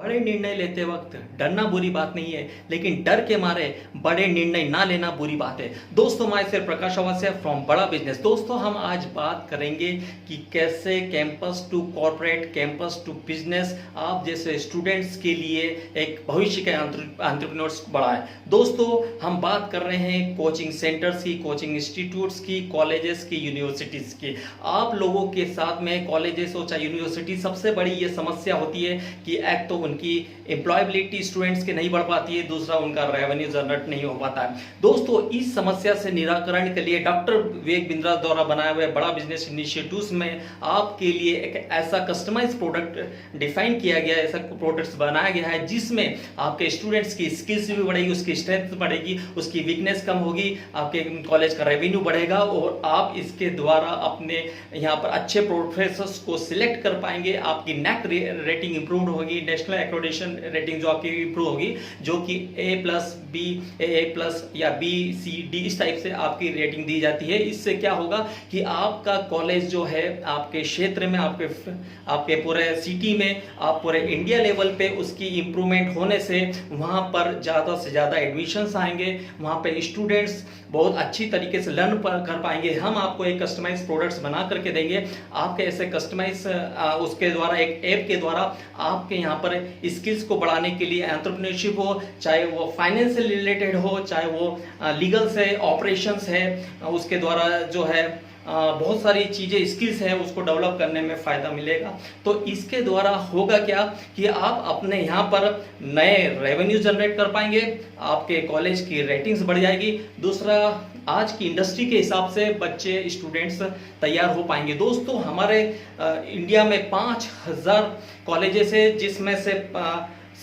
बड़े निर्णय लेते वक्त डरना बुरी बात नहीं है, लेकिन डर के मारे बड़े निर्णय ना लेना बुरी बात है। दोस्तों, मैं सिर्फ प्रकाश अवस्थी फ्रॉम बड़ा बिजनेस। दोस्तों, हम आज बात करेंगे कि कैसे campus to corporate, campus to business आप जैसे स्टूडेंट्स के लिए एक भविष्य के एंटरप्रेन्योर्स बढ़ाएं। दोस्तों, हम बात कर रहे हैं कोचिंग सेंटर्स की, कोचिंग इंस्टीट्यूट्स की, कॉलेजेस की, यूनिवर्सिटीज की। आप लोगों के साथ में कॉलेजेस हो चाहे यूनिवर्सिटी, सबसे बड़ी ये समस्या होती है कि एक तो उनकी एम्प्लॉयबिलिटी स्टूडेंट्स की नहीं बढ़ पाती है, दूसरा उनका रेवेन्यू जनरेट नहीं हो पाता है। दोस्तों, इस समस्या से निराकरण के लिए डॉक्टर विवेक बिंद्रा द्वारा बनाए हुए बड़ा बिजनेस इनिशिएटिव्स में आपके लिए एक ऐसा कस्टमाइज प्रोडक्ट डिफाइन किया गया है, ऐसा प्रोडक्ट्स बनाया गया है जिसमें आपके स्टूडेंट्स की स्किल्स भी बढ़ेगी, उसकी स्ट्रेंथ बढ़ेगी, उसकी वीकनेस कम होगी, आपके कॉलेज का रेवेन्यू बढ़ेगा और आप इसके द्वारा अपने यहाँ पर अच्छे प्रोफेसर्स को सिलेक्ट कर पाएंगे। आपकी नेक रेटिंग इंप्रूव होगी, नेशनल एक्रेडिटेशन रेटिंग जो आपकी इंप्रूव होगी, जो कि A+, B, A+ या B, C, D इस टाइप से आपकी रेटिंग दी जाती है। इससे क्या होगा कि आपका कॉलेज जो है आपके क्षेत्र में, आपके पूरे सिटी में, आप पूरे इंडिया लेवल पे उसकी इंप्रूवमेंट होने से वहाँ पर ज़्यादा से ज़्यादा एडमिशन्स आएंगे, वहाँ पे स्टूडेंट्स बहुत अच्छी तरीके से लर्न कर पाएंगे। हम आपको एक कस्टमाइज प्रोडक्ट्स बना करके देंगे। आपके ऐसे कस्टमाइज उसके द्वारा, एक ऐप के द्वारा आपके यहाँ पर स्किल्स को बढ़ाने के लिए, एंटरप्रेन्योरशिप हो, चाहे वो फाइनेंस से रिलेटेड हो, चाहे वो लीगल से ऑपरेशंस है, उसके द्वारा जो है बहुत सारी चीज़ें स्किल्स है उसको डेवलप करने में फ़ायदा मिलेगा। तो इसके द्वारा होगा क्या कि आप अपने यहाँ पर नए रेवेन्यू जनरेट कर पाएंगे, आपके कॉलेज की रेटिंग्स बढ़ जाएगी। दूसरा, आज की इंडस्ट्री के हिसाब से बच्चे स्टूडेंट्स तैयार हो पाएंगे। दोस्तों, हमारे इंडिया में 5000 कॉलेजेस है, जिसमें से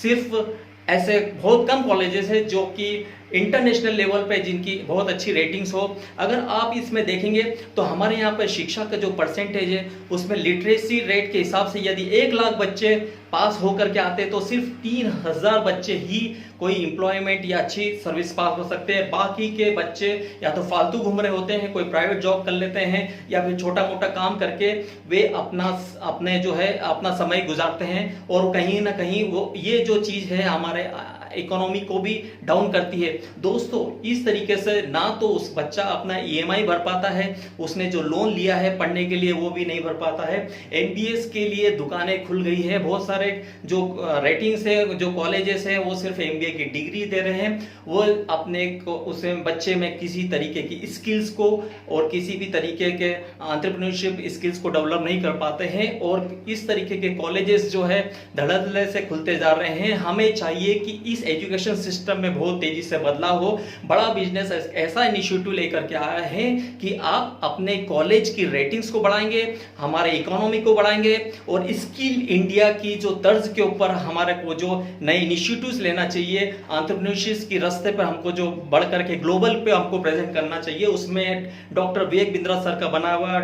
सिर्फ ऐसे बहुत कम कॉलेजेस है जो कि इंटरनेशनल लेवल पे जिनकी बहुत अच्छी रेटिंग्स हो। अगर आप इसमें देखेंगे तो हमारे यहाँ पर शिक्षा का जो परसेंटेज है उसमें लिटरेसी रेट के हिसाब से यदि 1 लाख बच्चे पास होकर के आते तो सिर्फ 3000 बच्चे ही कोई एम्प्लॉयमेंट या अच्छी सर्विस पास हो सकते हैं। बाकी के बच्चे या तो फालतू घूम रहे होते हैं, कोई प्राइवेट जॉब कर लेते हैं या फिर छोटा मोटा काम करके वे अपने जो है अपना समय गुजारते हैं और कहीं ना कहीं वो ये जो चीज़ है हमारे इकोनॉमी को भी डाउन करती है। दोस्तों, इस तरीके से ना तो उस बच्चा अपना EMI भर पाता है, उसने जो लोन लिया है पढ़ने के लिए वो भी नहीं भर पाता है। MBA के लिए दुकानें खुल गई है, बहुत सारे जो रेटिंग्स है, जो कॉलेजेस हैं वो सिर्फ MBA की डिग्री दे रहे हैं। वो अपने को उसमें बच्चे में किसी तरीके की स्किल्स को और किसी भी तरीके के एंटरप्रेन्योरशिप स्किल्स को डेवलप नहीं कर पाते हैं और इस तरीके के कॉलेजेस जो है धड़ल्ले से खुलते जा रहे हैं। हमें चाहिए कि इस एजुकेशन सिस्टम में बहुत तेजी से बदलाव हो। बड़ा बिजनेस ऐसा इनिशिएटिव लेकर के आया है कि आप अपने कॉलेज की रेटिंग्स को बढ़ाएंगे, हमारे इकोनॉमी को बढ़ाएंगे और स्किल इंडिया की जो तर्ज के ऊपर हमारे को जो नए इनिशिएटिव्स लेना चाहिए, एंटरप्रेन्योरशिप की रास्ते पर हमको जो बढ़ करके ग्लोबल पे हमको प्रेजेंट करना चाहिए, उसमें डॉक्टर विवेक बिंद्रा सर का बना हुआ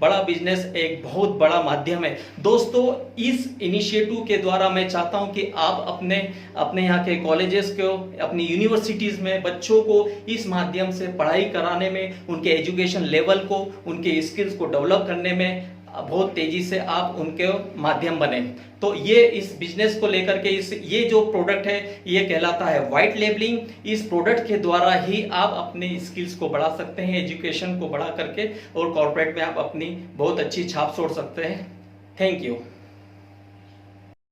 बड़ा बिजनेस एक बहुत बड़ा माध्यम है। दोस्तों, इस इनिशिएटिव के द्वारा मैं चाहता हूं कि आप अपने यहाँ के कॉलेजेस को, अपनी यूनिवर्सिटीज़ में बच्चों को इस माध्यम से पढ़ाई कराने में, उनके एजुकेशन लेवल को, उनके स्किल्स को डेवलप करने में बहुत तेजी से आप उनके माध्यम बने। तो ये इस बिजनेस को लेकर के ये जो प्रोडक्ट है ये कहलाता है व्हाइट लेबलिंग। इस प्रोडक्ट के द्वारा ही आप अपने स्किल्स को बढ़ा सकते हैं, एजुकेशन को बढ़ा करके, और कॉर्पोरेट में आप अपनी बहुत अच्छी छाप छोड़ सकते हैं। Thank you.